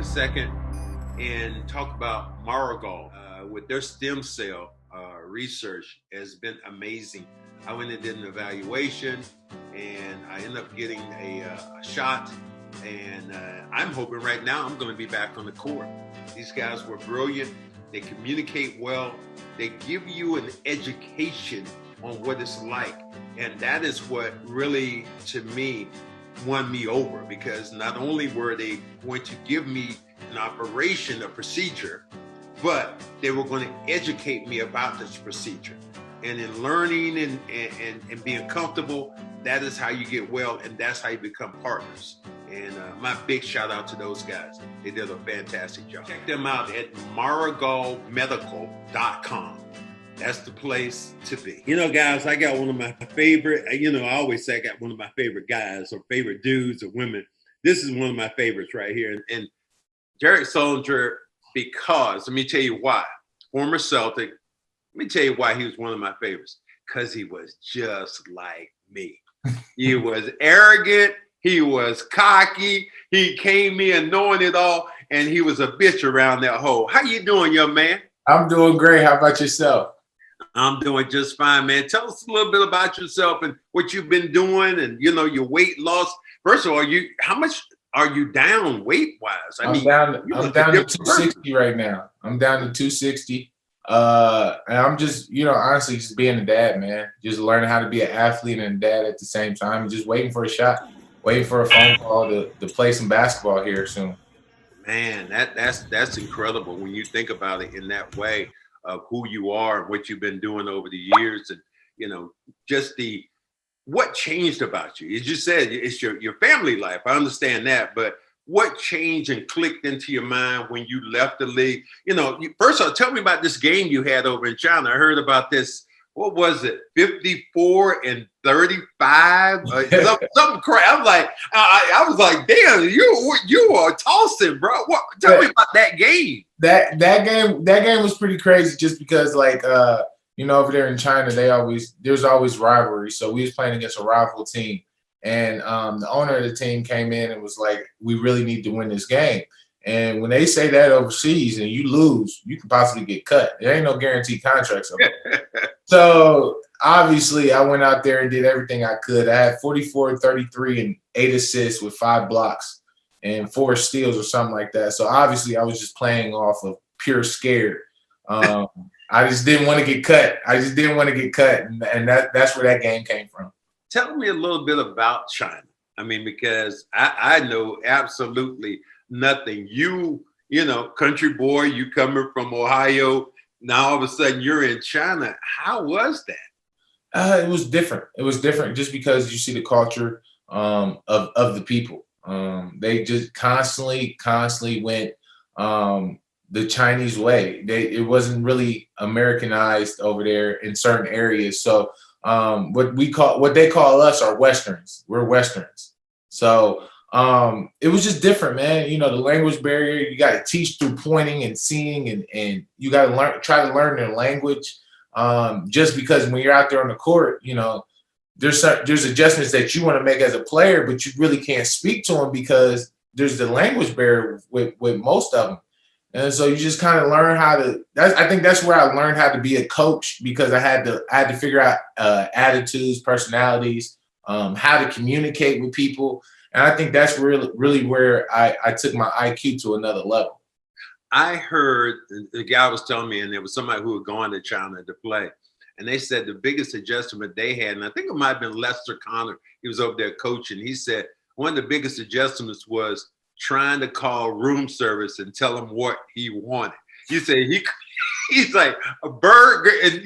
second and talk about Marigold with their stem cell research has been amazing. I went and did an evaluation, and I ended up getting a shot. And I'm hoping right now I'm going to be back on the court. These guys were brilliant. They communicate well. They give you an education on what it's like. And that is what really, to me, won me over, because not only were they going to give me an operation, a procedure, but they were going to educate me about this procedure. And in learning and being comfortable, that is how you get well, and that's how you become partners. And my big shout out to those guys. They did a fantastic job. Check them out at marigoldmedical.com. That's the place to be. You know, guys, I got one of my favorite, I always say I got one of my favorite guys or favorite dudes or women. This is one of my favorites right here. And Derek Sullinger, because, let me tell you why. Former Celtic, let me tell you why he was one of my favorites. Because he was just like me. He was arrogant. He was cocky. He came in knowing it all. And he was a bitch around that hole. How you doing, young man? I'm doing great. How about yourself? I'm doing just fine, man. Tell us a little bit about yourself and what you've been doing and, your weight loss. First of all, how much are you down weight-wise? I'm down to 260 right now. I'm down to 260. And I'm just, honestly just being a dad, man. Just learning how to be an athlete and a dad at the same time. And just waiting for a shot, waiting for a phone call to play some basketball here soon. Man, that's incredible when you think about it in that way of who you are and what you've been doing over the years, and just what changed about you. As you said, it's your family life. I understand that, but what changed and clicked into your mind when you left the league? First of all, tell me about this game you had over in China. I heard about this. What was it? 54 and 35? Something crazy. I'm like, I was like, damn, you are tossing, bro. Tell me about that game. That game was pretty crazy, just because over there in China, there's always rivalry. So we was playing against a rival team, and the owner of the team came in and was like, we really need to win this game. And when they say that overseas and you lose, you could possibly get cut. There ain't no guaranteed contracts over there. So obviously I went out there and did everything I could. I had 44, 33, and 8 assists with 5 blocks and 4 steals or something like that. So obviously I was just playing off of pure scared. I just didn't want to get cut. And that's where that game came from. Tell me a little bit about China. I mean, because I know absolutely nothing. You country boy, you coming from Ohio. Now all of a sudden you're in China. How was that? It was different. It was different just because you see the culture of the people. They just constantly went the Chinese way. It wasn't really Americanized over there in certain areas. So what they call us are Westerns. We're Westerns. So it was just different, man. The language barrier, you got to teach through pointing and seeing, and you got to try to learn their language. Just because when you're out there on the court, there's adjustments that you want to make as a player, but you really can't speak to them because there's the language barrier with most of them. And so you just kind of learn how to. I think that's where I learned how to be a coach, because I had to figure out attitudes, personalities, how to communicate with people. And I think that's really where I took my IQ to another level. I heard the guy was telling me, and there was somebody who had gone to China to play, and they said the biggest adjustment they had, and I think it might have been Lester Connor, he was over there coaching. He said one of the biggest adjustments was trying to call room service and tell him what he wanted. He said he's like a burger, and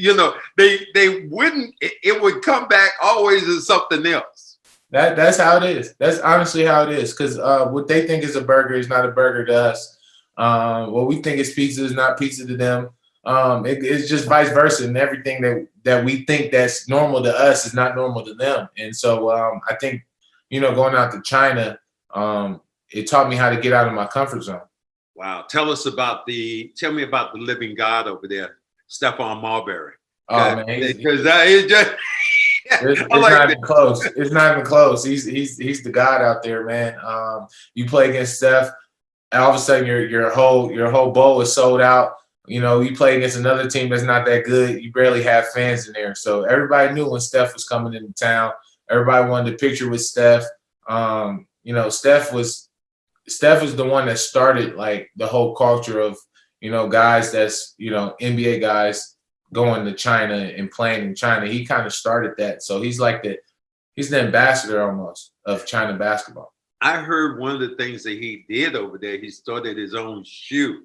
they wouldn't. It would come back always as something else. That's how it is. That's honestly how it is. Because what they think is a burger is not a burger to us. What we think is pizza is not pizza to them. It's just vice versa. And everything that we think that's normal to us is not normal to them. And so I think, going out to China, it taught me how to get out of my comfort zone. Wow. Tell me about the living God over there, Stephon Marbury. Oh, man. Because it's just... It's not even close. It's not even close. He's the God out there, man. You play against Steph. all of a sudden your whole bowl is sold out. You know, you play against another team that's not that good. You barely have fans in there. So everybody knew when Steph was coming into town. Everybody wanted a picture with Steph. You know, Steph was the one that started like the whole culture of, you know, guys that's, you know, NBA guys going to China and playing in China. He kind of started that. So he's the ambassador almost of China basketball. I heard one of the things that he did over there, he started his own shoe.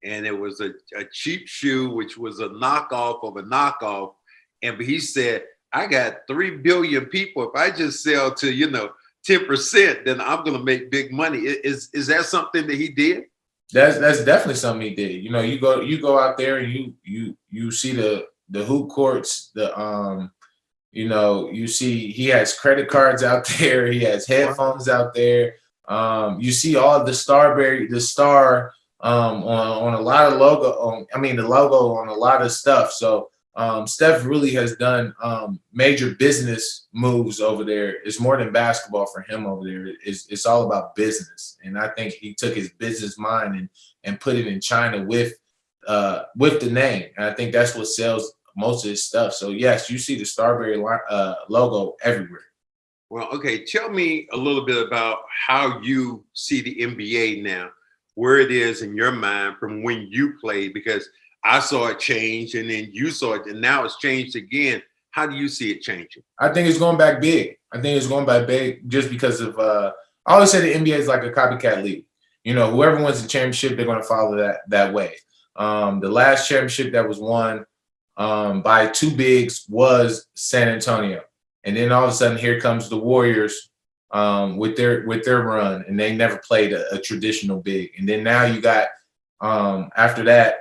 And it was a cheap shoe, which was a knockoff of a knockoff. And he said, I got 3 billion people. If I just sell to, you know, 10%, then I'm going to make big money. Is that something that he did? That's definitely something he did. You know, you go out there and you see the hoop courts, you know, you see he has credit cards out there. He has headphones out there. You see all the star on a lot of the logo on a lot of stuff. So Steph really has done major business moves over there. It's more than basketball for him over there. It's all about business. And I think he took his business mind and put it in China with the name. And I think that's what sells most of his stuff. So yes, you see the Starberry logo everywhere. Well, okay. Tell me a little bit about how you see the NBA now, where it is in your mind from when you played, because I saw it change and then you saw it and now it's changed again. How do you see it changing? I think it's going back big. I think it's going back big just because of I always say the NBA is like a copycat league. You know, whoever wins the championship, they're going to follow that way. The last championship that was won by 2 bigs was San Antonio. And then all of a sudden here comes the Warriors with their run, and they never played a traditional big. And then now you got after that,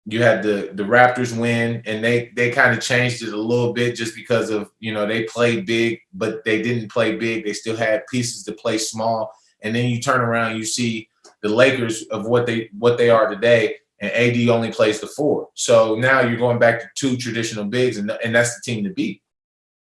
you had the Raptors win, and they kind of changed it a little bit just because of, you know, they played big, but they didn't play big. They still had pieces to play small. And then you turn around, you see the Lakers of what they are today, and AD only plays the 4. So now you're going back to 2 traditional bigs, and that's the team to beat.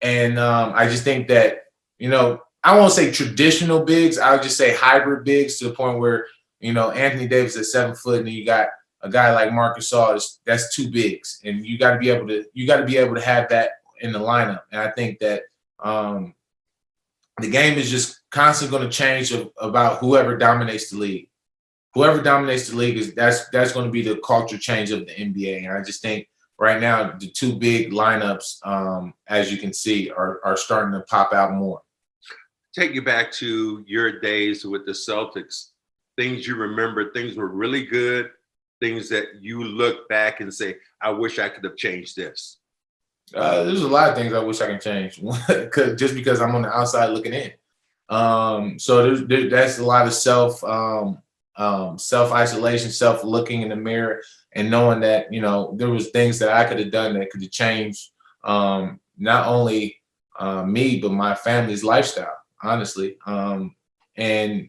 And I just think that, you know, I won't say traditional bigs. I would just say hybrid bigs, to the point where, you know, Anthony Davis at 7 foot, and then you got a guy like Marcus Gasol. That's 2 bigs, and you got to be able to have that in the lineup. And I think that the game is just constantly going to change about whoever dominates the league. Whoever dominates the league that's going to be the culture change of the NBA. And I just think right now the 2 big lineups, as you can see, are starting to pop out more. Take you back to your days with the Celtics. Things you remember, things were really good, things that you look back and say, I wish I could have changed this. There's a lot of things I wish I could change, just because I'm on the outside looking in. So that's a lot of self-isolation, self-looking in the mirror, and knowing that, you know, there was things that I could have done that could have changed not only me, but my family's lifestyle, honestly. And,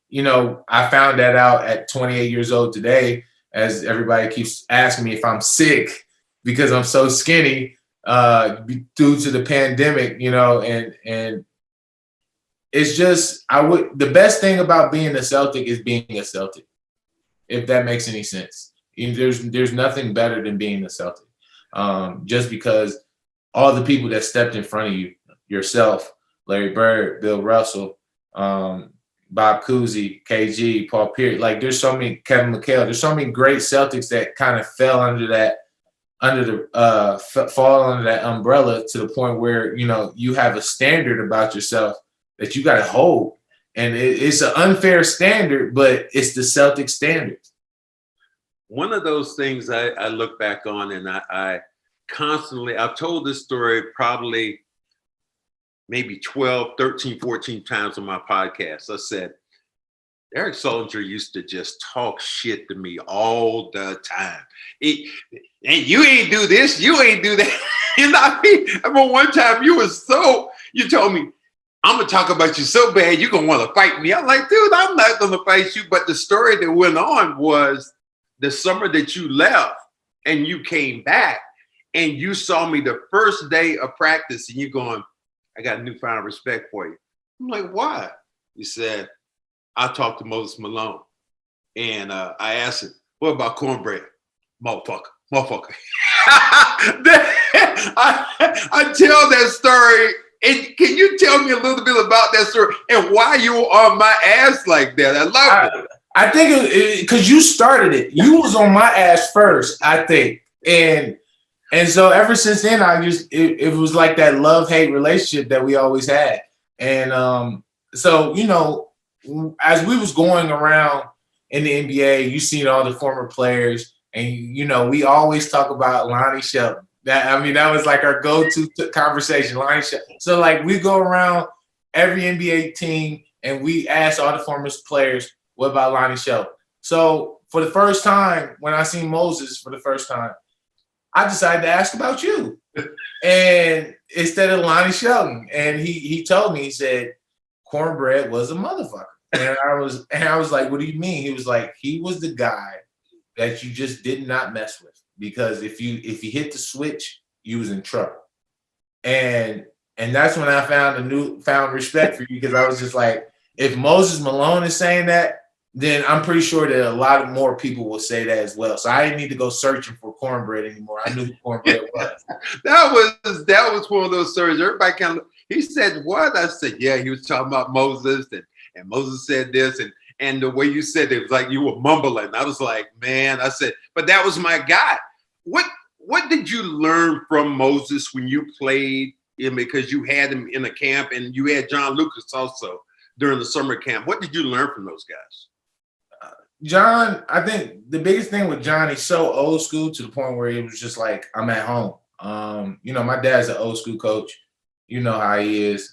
you know, I found that out at 28 years old today, as everybody keeps asking me if I'm sick because I'm so skinny due to the pandemic, you know, and it's just, the best thing about being a Celtic is being a Celtic, if that makes any sense. There's nothing better than being a Celtic, just because all the people that stepped in front of you, yourself, Larry Bird, Bill Russell, Bob Cousy, KG, Paul Pierce, like there's so many, Kevin McHale, there's so many great Celtics that kind of fall under that umbrella, to the point where, you know, you have a standard about yourself that you got to hold. And it's an unfair standard, but it's the Celtic standard. One of those things I look back on, and I constantly, I've told this story probably maybe 12, 13, 14 times on my podcast. I said, Eric Sullinger used to just talk shit to me all the time. And you ain't do this, you ain't do that. You know what I mean? I remember one time you told me, I'm going to talk about you so bad, you're going to want to fight me. I'm like, dude, I'm not going to fight you. But the story that went on was the summer that you left and you came back and you saw me the first day of practice and you're going, I got newfound respect for you. I'm like, why? You said, I talked to Moses Malone. And I asked him, "What about cornbread, motherfucker?" I tell that story. And can you tell me a little bit about that story and why you were on my ass like that? I loved it. I think because you started it. You was on my ass first, I think. And so ever since then, it was like that love-hate relationship that we always had. And so, as we was going around in the NBA, you seen all the former players, and we always talk about Lonnie Shelton. That was like our go-to conversation, Lonnie Shelton. So like we go around every NBA team and we ask all the former players, what about Lonnie Shelton? So for the first time, when I seen Moses for the first time, I decided to ask about you. And instead of Lonnie Shelton. And he told me, he said, Cornbread was a motherfucker. And I was like, what do you mean? He was like, he was the guy that you just did not mess with. Because if you hit the switch, you was in trouble. And that's when I found respect for you, because I was just like, if Moses Malone is saying that, then I'm pretty sure that a lot of more people will say that as well. So I didn't need to go searching for Cornbread anymore. I knew who Cornbread was. that was one of those stories. Everybody kind of, he said, what? I said, yeah, he was talking about Moses, and Moses said this, and the way you said it was like you were mumbling. I was like, man, I said, but that was my guy. What did you learn from Moses when you played him? Because you had him in a camp and you had John Lucas also during the summer camp. What did you learn from those guys? John, I think the biggest thing with John, he's so old school to the point where it was just like, I'm at home. My dad's an old school coach. You know how he is.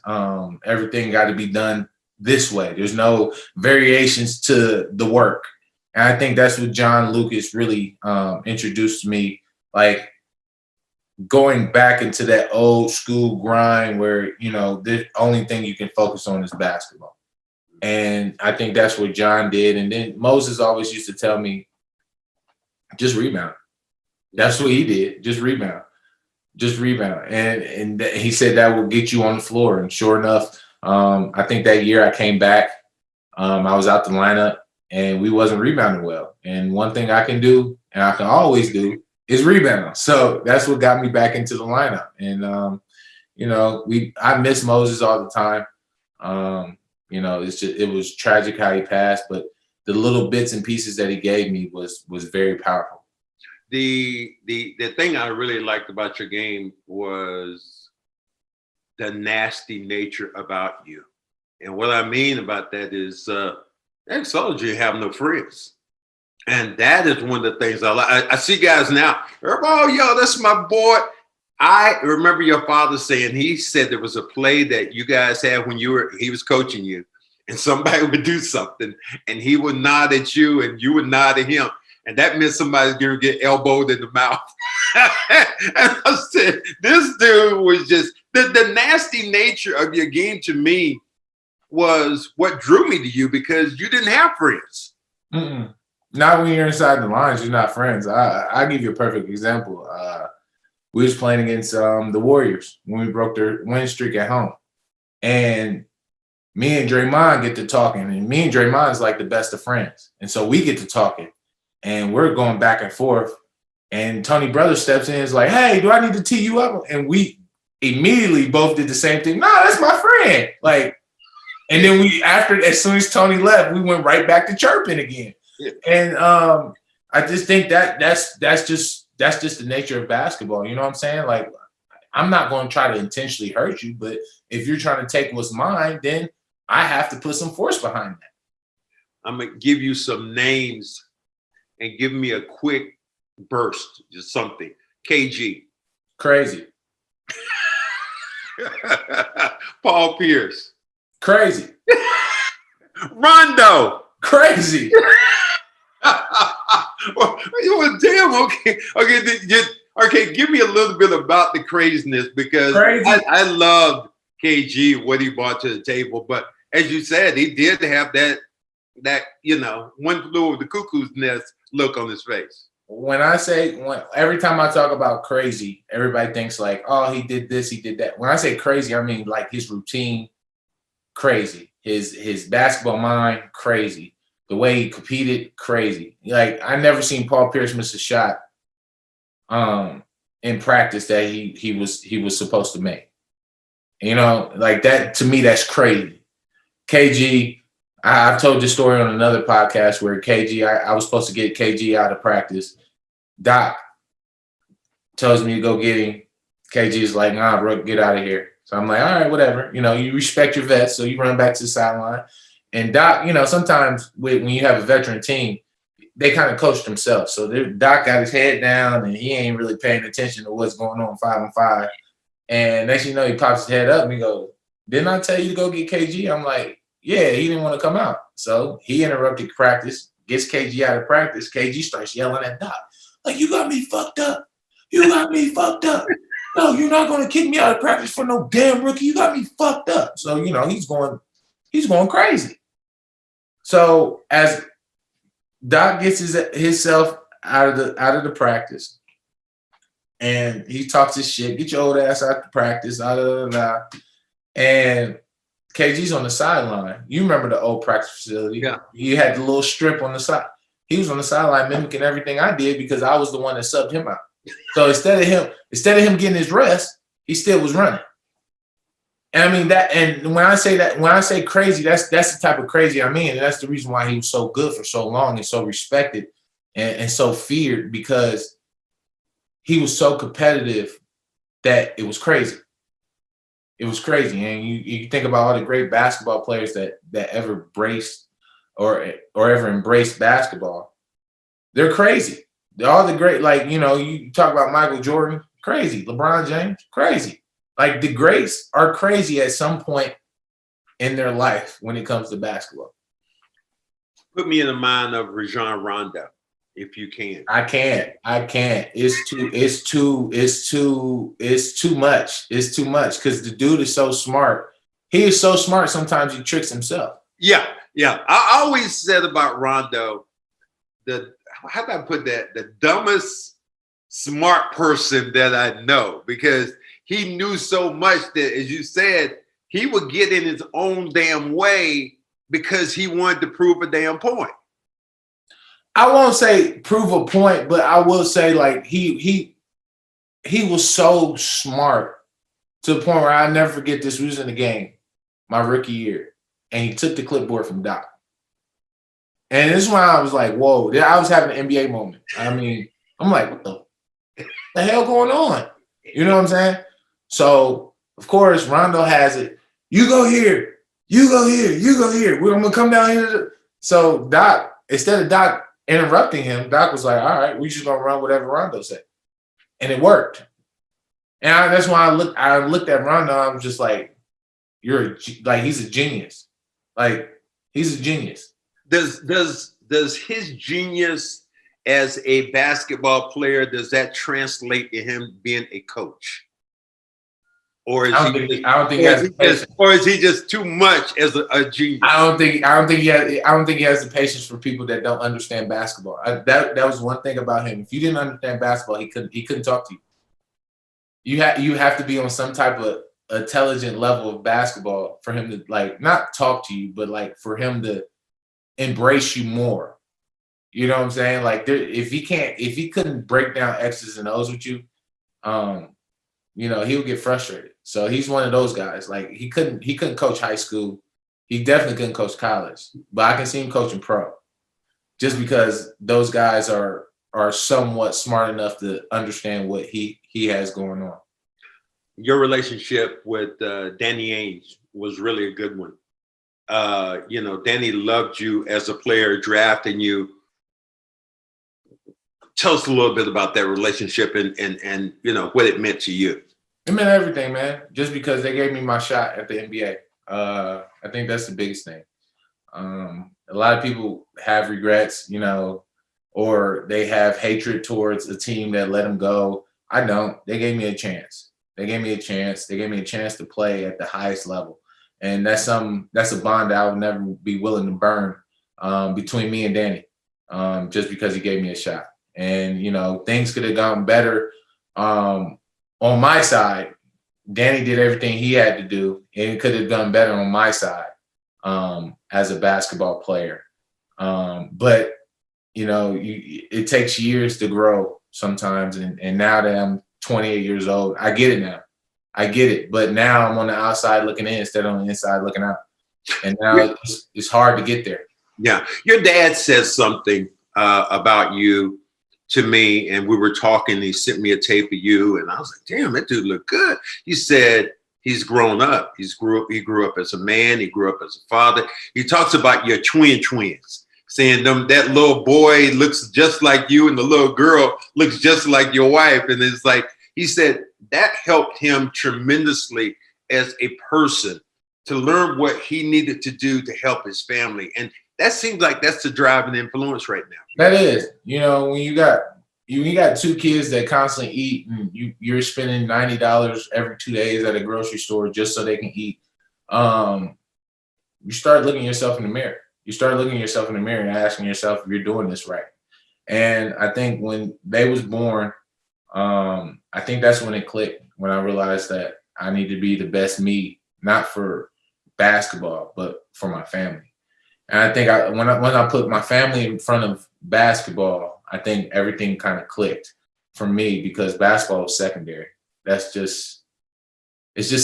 Everything got to be done this way. There's no variations to the work. And I think that's what John Lucas really introduced to me, like going back into that old school grind where, the only thing you can focus on is basketball. And I think that's what John did. And then Moses always used to tell me, just rebound. That's what he did. Just rebound. And he said that will get you on the floor. And sure enough, I think that year I came back, I was out the lineup and we wasn't rebounding well. And one thing I can do, and I can always do, is rebound. So that's what got me back into the lineup. And, I miss Moses all the time. It was tragic how he passed, but the little bits and pieces that he gave me was very powerful. The thing I really liked about your game was the nasty nature about you. And what I mean about that is you have no friends. And that is one of the things I like. I see guys now, oh, yo, that's my boy. I remember your father saying, he said there was a play that you guys had when he was coaching you, and somebody would do something and he would nod at you and you would nod at him. And that meant somebody's going to get elbowed in the mouth. And I said, this dude was just, the nasty nature of your game to me was what drew me to you, because you didn't have friends. Mm-mm. Not when you're inside the lines, you're not friends. I'll give you a perfect example. We was playing against the Warriors when we broke their win streak at home. And me and Draymond get to talking. And me and Draymond is like the best of friends. And so we get to talking. And we're going back and forth. And Tony Brothers steps in and is like, hey, do I need to tee you up? And we immediately both did the same thing. No, that's my friend. And then as soon as Tony left, we went right back to chirping again. Yeah. And I just think that's just the nature of basketball. You know what I'm saying? Like, I'm not going to try to intentionally hurt you, but if you're trying to take what's mine, then I have to put some force behind that. I'm going to give you some names and give me a quick burst, just something. KG. Crazy. Paul Pierce. Crazy. Rondo. Crazy. Well, damn. Okay. Give me a little bit about the craziness, because I loved KG, what he brought to the table. But as you said, he did have that one flew over the cuckoo's nest look on his face. Every time I talk about crazy, everybody thinks like, oh, he did this, he did that. When I say crazy, I mean like his routine, crazy. His basketball mind, crazy. The way he competed, crazy. Like I never seen Paul Pierce miss a shot in practice that he was supposed to make. You know, like that to me, that's crazy. KG, I've told this story on another podcast where I was supposed to get KG out of practice. Doc tells me to go get him. KG's like, nah, bro, get out of here. So I'm like, all right, whatever. You know, you respect your vets, so you run back to the sideline. And Doc, you know, sometimes when you have a veteran team, they kind of coach themselves. So Doc got his head down and he ain't really paying attention to what's going on 5-on-5. And next thing you know, he pops his head up and he goes, didn't I tell you to go get KG? I'm like, yeah, he didn't want to come out. So he interrupted practice, gets KG out of practice. KG starts yelling at Doc, like, you got me fucked up. You got me fucked up. No, you're not going to kick me out of practice for no damn rookie. You got me fucked up. So, you know, he's going crazy. So as Doc gets himself out of the practice, and he talks his shit, get your old ass out the practice, and KG's on the sideline. You remember the old practice facility? Yeah. You had the little strip on the side. He was on the sideline mimicking everything I did because I was the one that subbed him out. So instead of him getting his rest, he still was running. And I mean that. And when I say crazy, that's the type of crazy I mean. And that's the reason why he was so good for so long and so respected and so feared, because he was so competitive that it was crazy. It was crazy. And you think about all the great basketball players that ever embraced or ever embraced basketball. They're crazy. They're all the great, like, you know, you talk about Michael Jordan, crazy. LeBron James, crazy. Like the greats are crazy at some point in their life when it comes to basketball. Put me in the mind of Rajon Rondo, if you can. I can't. It's too much. It's too much because the dude is so smart. He is so smart. Sometimes he tricks himself. Yeah. I always said about Rondo, how do I put that? The dumbest smart person that I know, because he knew so much that, as you said, he would get in his own damn way because he wanted to prove a damn point. I won't say prove a point, but I will say like he was so smart to the point where I'll never forget this. We was in the game my rookie year, and he took the clipboard from Doc. And this is when I was like, whoa, I was having an NBA moment. I mean, I'm like, what the hell going on? You know what I'm saying? So, of course, Rondo has it. You go here. You go here. You go here. I'm going to come down here. So, Doc, instead of Doc interrupting him, Doc was like, all right, we just going to run whatever Rondo said. And it worked. And that's why I looked at Rondo. I was just like, he's a genius. Like, he's a genius. Does his genius as a basketball player, does that translate to him being a coach? Or is he just too much as a genius? I don't think he has the patience for people that don't understand basketball. That was one thing about him. If you didn't understand basketball, he couldn't talk to you. You have to be on some type of intelligent level of basketball for him to like not talk to you, but like for him to embrace you more. You know what I'm saying? Like if he couldn't break down X's and O's with you, you know, he would get frustrated. So he's one of those guys. Like he couldn't coach high school. He definitely couldn't coach college, but I can see him coaching pro just because those guys are somewhat smart enough to understand what he has going on. Your relationship with Danny Ainge was really a good one. You know, Danny loved you as a player, drafting you. Tell us a little bit about that relationship and you know what it meant to you. It meant everything, man. Just because they gave me my shot at the NBA. I think that's the biggest thing. A lot of people have regrets, you know, or they have hatred towards a team that let them go. I don't. They gave me a chance. They gave me a chance to play at the highest level. And that's a bond that I would never be willing to burn between me and Danny, just because he gave me a shot. And, you know, things could have gone better on my side. Danny did everything he had to do, and it could have done better on my side as a basketball player. But it takes years to grow sometimes. And now that I'm 28 years old, I get it now. I get it. But now I'm on the outside looking in instead of on the inside looking out. And now it's hard to get there. Yeah. Your dad says something about you to me, and we were talking. He sent me a tape of you, and I was like, damn, that dude looked good. He said he's grown up. He grew up as a man. He grew up as a father. He talks about your twins, saying that little boy looks just like you and the little girl looks just like your wife. And it's like, he said that helped him tremendously as a person to learn what he needed to do to help his family. And that seems like that's the driving influence right now. That is, when you got two kids that constantly eat, and you're spending $90 every 2 days at a grocery store just so they can eat. You start looking yourself in the mirror. You start looking yourself in the mirror and asking yourself if you're doing this right. And I think when they was born, I think that's when it clicked. When I realized that I need to be the best me, not for basketball, but for my family. And I think when I put my family in front of basketball, I think everything kind of clicked for me, because basketball was secondary. It's just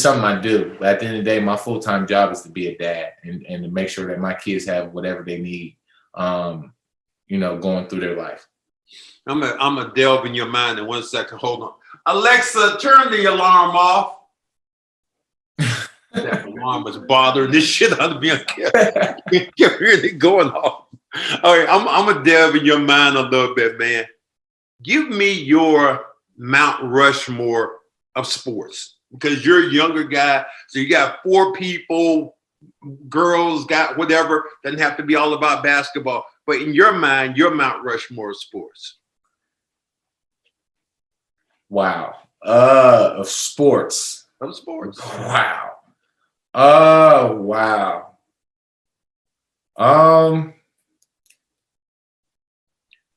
something I do. But at the end of the day, my full-time job is to be a dad and to make sure that my kids have whatever they need, going through their life. I'm gonna delve in your mind in 1 second. Hold on. Alexa, turn the alarm off. That alarm was bothering this shit out of me. You're really going off. All right, I'm gonna delve in your mind a little bit, man. Give me your Mount Rushmore of sports, because you're a younger guy. So you got 4 people, girls, got whatever. Doesn't have to be all about basketball. But in your mind, your Mount Rushmore of sports. Wow. Of sports. Of sports. Wow. Oh, wow.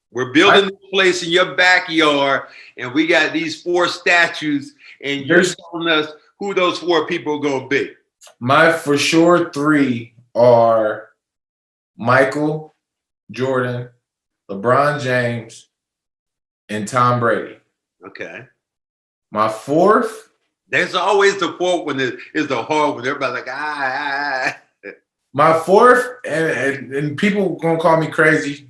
We're building this place in your backyard, and we got these 4 statues, and you're telling us who those 4 people are going to be. My for sure 3 are Michael Jordan, LeBron James, and Tom Brady. Okay. My 4th. There's always the 4th one that is the hard one. Everybody's like, My 4th, and people gonna call me crazy,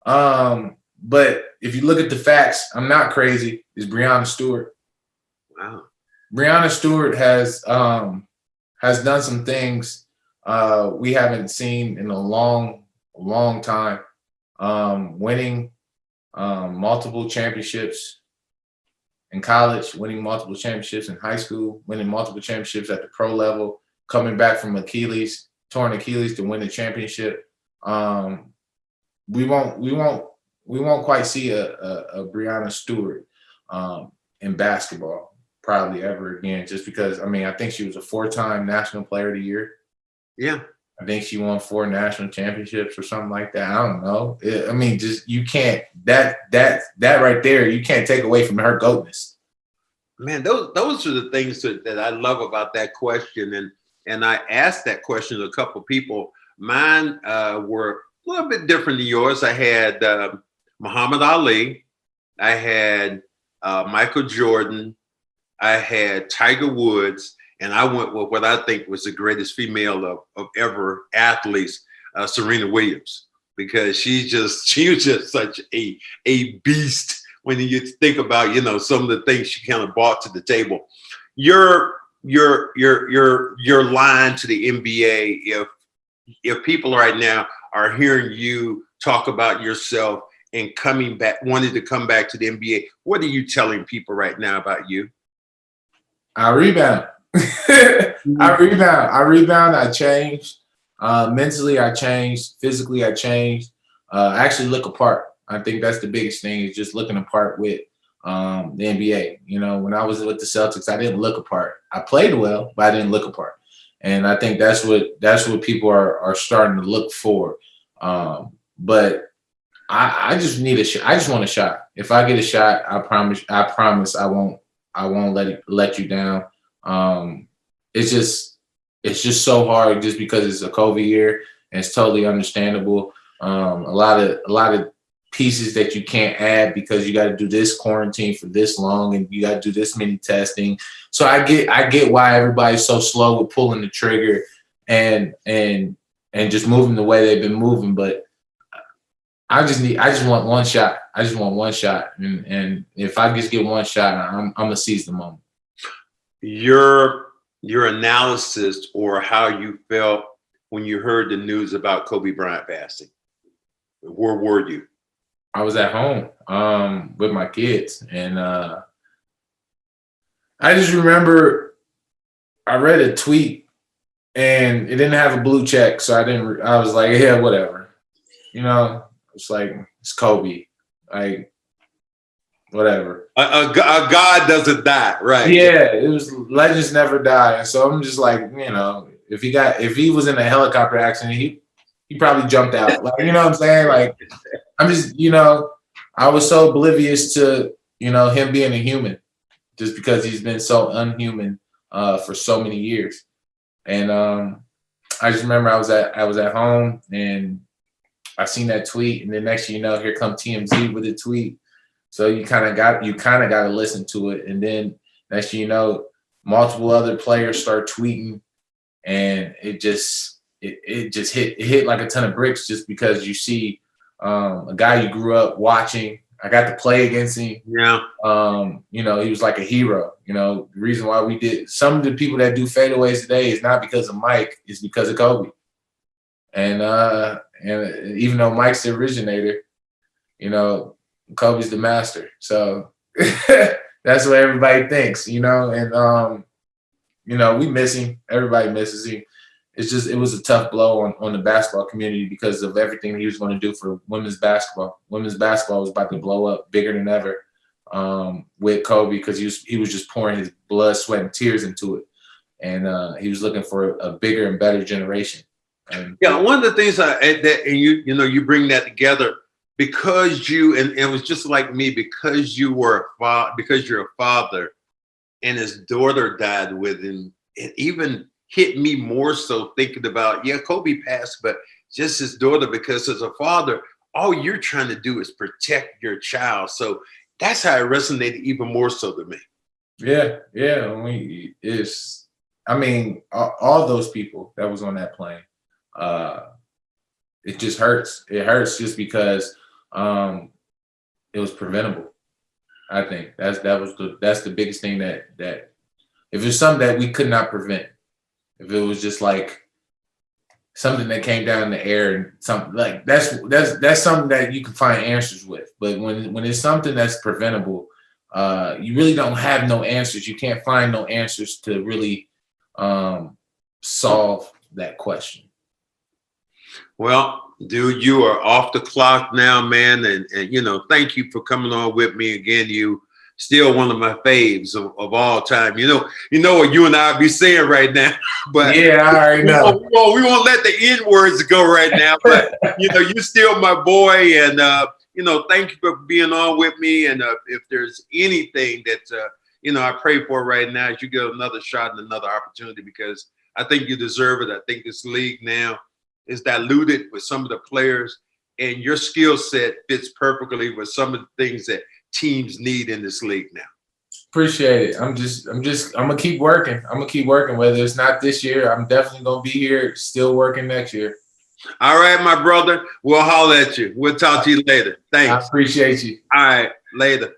but if you look at the facts, I'm not crazy. Is Breanna Stewart. Wow. Breanna Stewart has done some things we haven't seen in a long time. Winning multiple championships in college, winning multiple championships in high school, winning multiple championships at the pro level, coming back from torn Achilles to win the championship. We won't quite see a Breanna Stewart in basketball probably ever again, just because, I think she was a 4-time National Player of the Year. Yeah. I think she won 4 national championships or something like that. I don't know. You can't, that right there, you can't take away from her GOATness. Man, those are the things that I love about that question. And I asked that question to a couple of people. Mine were a little bit different than yours. I had Muhammad Ali. I had Michael Jordan. I had Tiger Woods. And I went with what I think was the greatest female of ever athletes, Serena Williams, because she was just such a beast when you think about, some of the things she kind of brought to the table. Your line to the NBA, if people right now are hearing you talk about yourself and wanting to come back to the NBA, what are you telling people right now about you? I rebound. I rebound. I changed. Mentally, I changed. Physically, I changed. I actually look apart. I think that's the biggest thing, is just looking apart with the NBA. When I was with the Celtics, I didn't look apart. I played well, but I didn't look apart. And I think that's what people are starting to look for. But I just need a shot. I just want a shot. If I get a shot, I promise I won't let you down. It's just so hard just because it's a COVID year, and it's totally understandable. A lot of pieces that you can't add because you got to do this quarantine for this long and you got to do this many testing. So I get why everybody's so slow with pulling the trigger and just moving the way they've been moving. But I just want one shot. I just want one shot. And if I just get one shot, I'm gonna seize the moment. Your analysis or how you felt when you heard the news about Kobe Bryant passing. Where were you? I was at home with my kids, and I just remember I read a tweet, and it didn't have a blue check, so I was like, yeah, whatever, It's like it's Kobe, like whatever. A god doesn't die, right? Yeah, it was legends never die, and so I'm just like, if he was in a helicopter accident, he probably jumped out, like, you know what I'm saying, like. I'm just, I was so oblivious to, him being a human just because he's been so unhuman for so many years. And I just remember I was at home and I seen that tweet, and the next thing you know, here come TMZ with a tweet. So you kind of got to listen to it. And then next thing you know, multiple other players start tweeting, and it hit like a ton of bricks just because you see a guy you grew up watching. I got to play against him. Yeah. He was like a hero. The reason why we did some of the people that do fadeaways today is not because of Mike, it's because of Kobe. And even though Mike's the originator, Kobe's the master. So that's what everybody thinks, and we miss him. Everybody misses him. It was a tough blow on the basketball community because of everything he was going to do for women's basketball. Women's basketball was about to blow up bigger than ever with Kobe because he was just pouring his blood, sweat, and tears into it. And he was looking for a bigger and better generation. And one of the things you bring that together because and it was just like me, because you're a father and his daughter died with him, it even hit me more so thinking about, Kobe passed, but just his daughter, because as a father, all you're trying to do is protect your child. So that's how it resonated even more so to me. Yeah. All those people that was on that plane, it just hurts. It hurts just because it was preventable. I think that's the biggest thing that if it's something that we could not prevent, if it was just like something that came down in the air and something like that's something that you can find answers with. But when it's something that's preventable, you really don't have no answers. You can't find no answers to really solve that question. Well, dude, you are off the clock now, man. And thank you for coming on with me again. You still one of my faves of all time. You know what you and I be saying right now. But yeah, I already know. We won't let the N words go right now. But you're still my boy, and thank you for being on with me. And if there's anything that I pray for right now, is you get another shot and another opportunity, because I think you deserve it. I think this league now is diluted with some of the players, and your skill set fits perfectly with some of the things that teams need in this league now. Appreciate it. I'm gonna keep working. Whether it's not this year, I'm definitely gonna be here still working next year. All right, my brother. We'll holler at you. We'll talk to you later. Thanks. I appreciate you. All right, later.